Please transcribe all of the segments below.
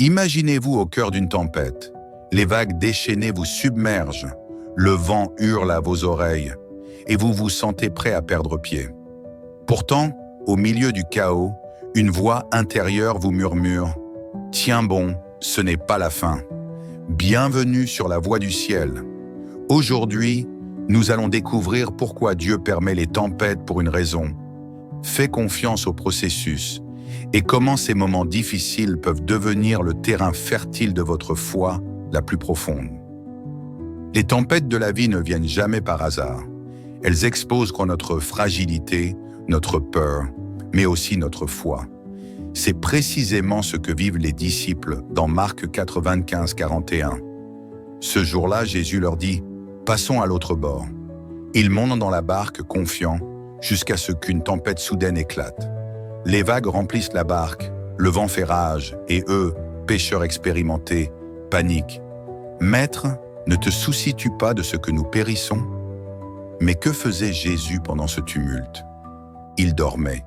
Imaginez-vous au cœur d'une tempête. Les vagues déchaînées vous submergent, le vent hurle à vos oreilles et vous vous sentez prêt à perdre pied. Pourtant, au milieu du chaos, une voix intérieure vous murmure « Tiens bon, ce n'est pas la fin. Bienvenue sur la voie du ciel. » Aujourd'hui, nous allons découvrir pourquoi Dieu permet les tempêtes pour une raison. Fais confiance au processus et comment ces moments difficiles peuvent devenir le terrain fertile de votre foi la plus profonde. Les tempêtes de la vie ne viennent jamais par hasard. Elles exposent notre fragilité, notre peur, mais aussi notre foi. C'est précisément ce que vivent les disciples dans Marc 4, 25-41. Ce jour-là, Jésus leur dit « Passons à l'autre bord ». Ils montent dans la barque confiants jusqu'à ce qu'une tempête soudaine éclate. Les vagues remplissent la barque, le vent fait rage et eux, pêcheurs expérimentés, paniquent. « Maître, ne te soucies-tu pas de ce que nous périssons ?» Mais que faisait Jésus pendant ce tumulte? Il dormait.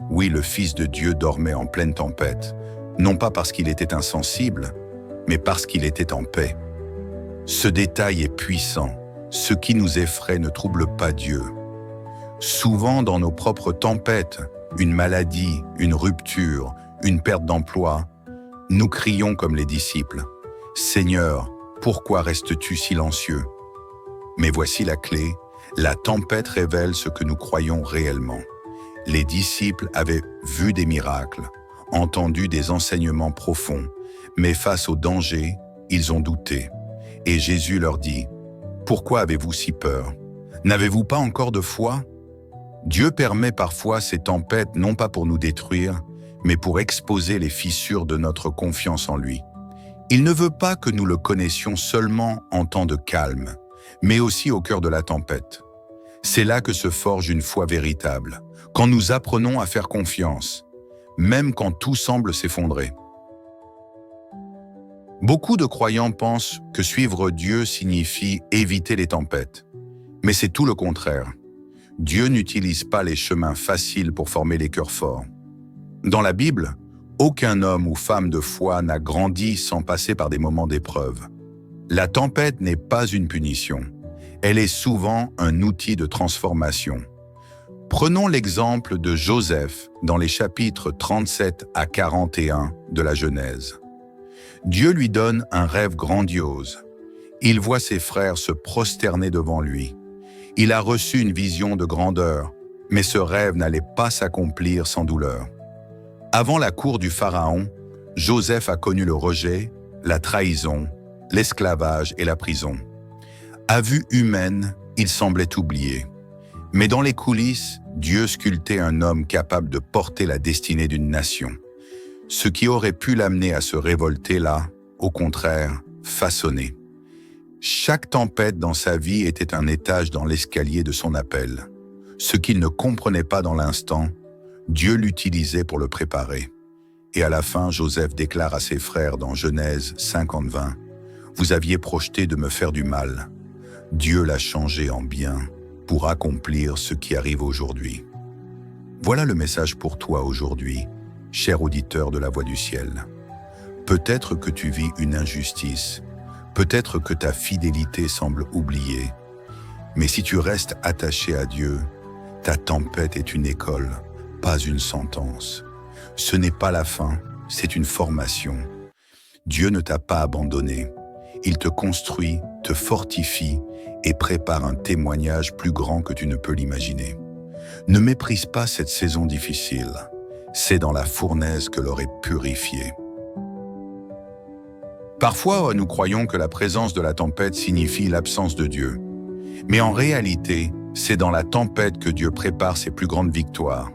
Oui, le Fils de Dieu dormait en pleine tempête, non pas parce qu'il était insensible, mais parce qu'il était en paix. Ce détail est puissant. Ce qui nous effraie ne trouble pas Dieu. Souvent, dans nos propres tempêtes, une maladie, une rupture, une perte d'emploi, nous crions comme les disciples « Seigneur, pourquoi restes-tu silencieux ?» Mais voici la clé, la tempête révèle ce que nous croyons réellement. Les disciples avaient vu des miracles, entendu des enseignements profonds, mais face au danger, ils ont douté. Et Jésus leur dit « Pourquoi avez-vous si peur? N'avez-vous pas encore de foi ?» Dieu permet parfois ces tempêtes non pas pour nous détruire, mais pour exposer les fissures de notre confiance en lui. Il ne veut pas que nous le connaissions seulement en temps de calme, mais aussi au cœur de la tempête. C'est là que se forge une foi véritable, quand nous apprenons à faire confiance, même quand tout semble s'effondrer. Beaucoup de croyants pensent que suivre Dieu signifie éviter les tempêtes, mais c'est tout le contraire. Dieu n'utilise pas les chemins faciles pour former les cœurs forts. Dans la Bible, aucun homme ou femme de foi n'a grandi sans passer par des moments d'épreuve. La tempête n'est pas une punition, elle est souvent un outil de transformation. Prenons l'exemple de Joseph dans les chapitres 37 à 41 de la Genèse. Dieu lui donne un rêve grandiose. Il voit ses frères se prosterner devant lui. Il a reçu une vision de grandeur, mais ce rêve n'allait pas s'accomplir sans douleur. Avant la cour du Pharaon, Joseph a connu le rejet, la trahison, l'esclavage et la prison. À vue humaine, il semblait oublié. Mais dans les coulisses, Dieu sculptait un homme capable de porter la destinée d'une nation. Ce qui aurait pu l'amener à se révolter l'a, au contraire, façonné. Chaque tempête dans sa vie était un étage dans l'escalier de son appel. Ce qu'il ne comprenait pas dans l'instant, Dieu l'utilisait pour le préparer. Et à la fin, Joseph déclare à ses frères dans Genèse 50-20 « Vous aviez projeté de me faire du mal. Dieu l'a changé en bien pour accomplir ce qui arrive aujourd'hui. » Voilà le message pour toi aujourd'hui, cher auditeur de la Voix du Ciel. Peut-être que tu vis une injustice, peut-être que ta fidélité semble oubliée, mais si tu restes attaché à Dieu, ta tempête est une école, pas une sentence. Ce n'est pas la fin, c'est une formation. Dieu ne t'a pas abandonné. Il te construit, te fortifie et prépare un témoignage plus grand que tu ne peux l'imaginer. Ne méprise pas cette saison difficile. C'est dans la fournaise que l'or est purifié. Parfois, nous croyons que la présence de la tempête signifie l'absence de Dieu. Mais en réalité, c'est dans la tempête que Dieu prépare ses plus grandes victoires.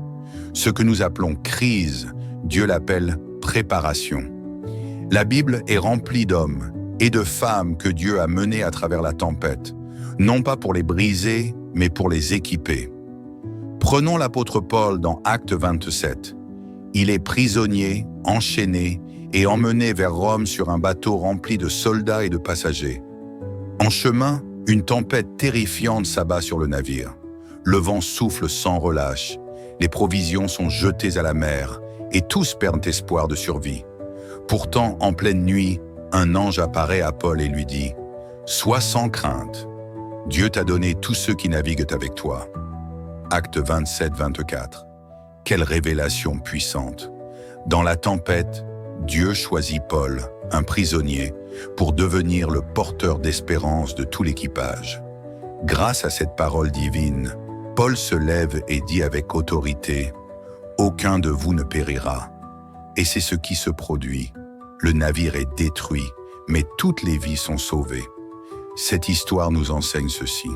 Ce que nous appelons crise, Dieu l'appelle préparation. La Bible est remplie d'hommes et de femmes que Dieu a menés à travers la tempête, non pas pour les briser, mais pour les équiper. Prenons l'apôtre Paul dans Actes 27. Il est prisonnier, enchaîné et emmené vers Rome sur un bateau rempli de soldats et de passagers. En chemin, une tempête terrifiante s'abat sur le navire. Le vent souffle sans relâche, les provisions sont jetées à la mer et tous perdent espoir de survie. Pourtant, en pleine nuit, un ange apparaît à Paul et lui dit « Sois sans crainte, Dieu t'a donné tous ceux qui naviguent avec toi. » Acte 27-24. Quelle révélation puissante! Dans la tempête, Dieu choisit Paul, un prisonnier, pour devenir le porteur d'espérance de tout l'équipage. Grâce à cette parole divine, Paul se lève et dit avec autorité « Aucun de vous ne périra ». Et c'est ce qui se produit. Le navire est détruit, mais toutes les vies sont sauvées. Cette histoire nous enseigne ceci.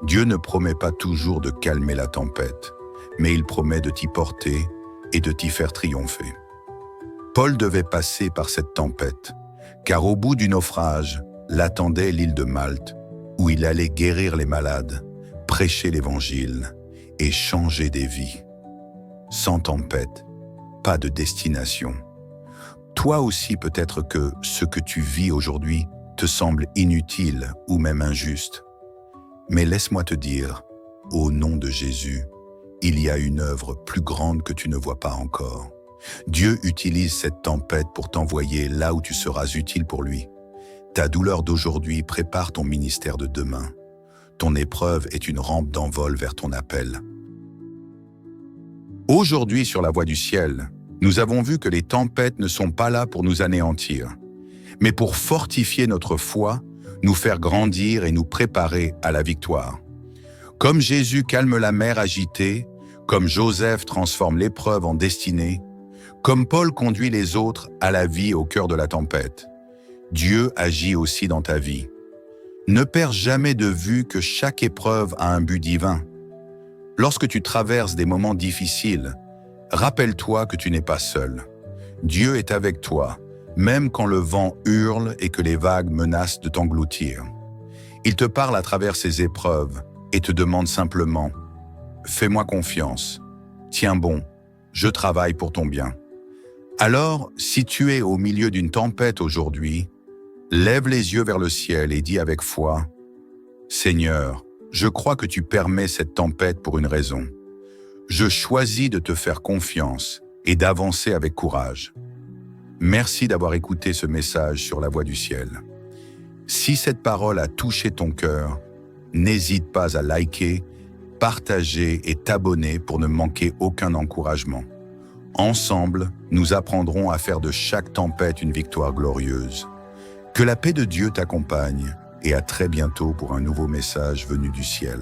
Dieu ne promet pas toujours de calmer la tempête, mais il promet de t'y porter et de t'y faire triompher. Paul devait passer par cette tempête, car au bout du naufrage, l'attendait l'île de Malte, où il allait guérir les malades, prêcher l'Évangile et changer des vies. Sans tempête, pas de destination. Toi aussi peut-être que ce que tu vis aujourd'hui te semble inutile ou même injuste. Mais laisse-moi te dire, au nom de Jésus, il y a une œuvre plus grande que tu ne vois pas encore. Dieu utilise cette tempête pour t'envoyer là où tu seras utile pour lui. Ta douleur d'aujourd'hui prépare ton ministère de demain. Ton épreuve est une rampe d'envol vers ton appel. Aujourd'hui, sur la voie du ciel, nous avons vu que les tempêtes ne sont pas là pour nous anéantir, mais pour fortifier notre foi, nous faire grandir et nous préparer à la victoire. Comme Jésus calme la mer agitée, comme Joseph transforme l'épreuve en destinée, comme Paul conduit les autres à la vie au cœur de la tempête, Dieu agit aussi dans ta vie. Ne perds jamais de vue que chaque épreuve a un but divin. Lorsque tu traverses des moments difficiles, rappelle-toi que tu n'es pas seul. Dieu est avec toi, même quand le vent hurle et que les vagues menacent de t'engloutir. Il te parle à travers ces épreuves et te demande simplement « Fais-moi confiance, tiens bon, je travaille pour ton bien ». Alors, si tu es au milieu d'une tempête aujourd'hui, lève les yeux vers le ciel et dis avec foi « Seigneur, je crois que tu permets cette tempête pour une raison. Je choisis de te faire confiance et d'avancer avec courage. » Merci d'avoir écouté ce message sur la voie du ciel. Si cette parole a touché ton cœur, n'hésite pas à liker, partager et t'abonner pour ne manquer aucun encouragement. Ensemble, nous apprendrons à faire de chaque tempête une victoire glorieuse. Que la paix de Dieu t'accompagne et à très bientôt pour un nouveau message venu du ciel.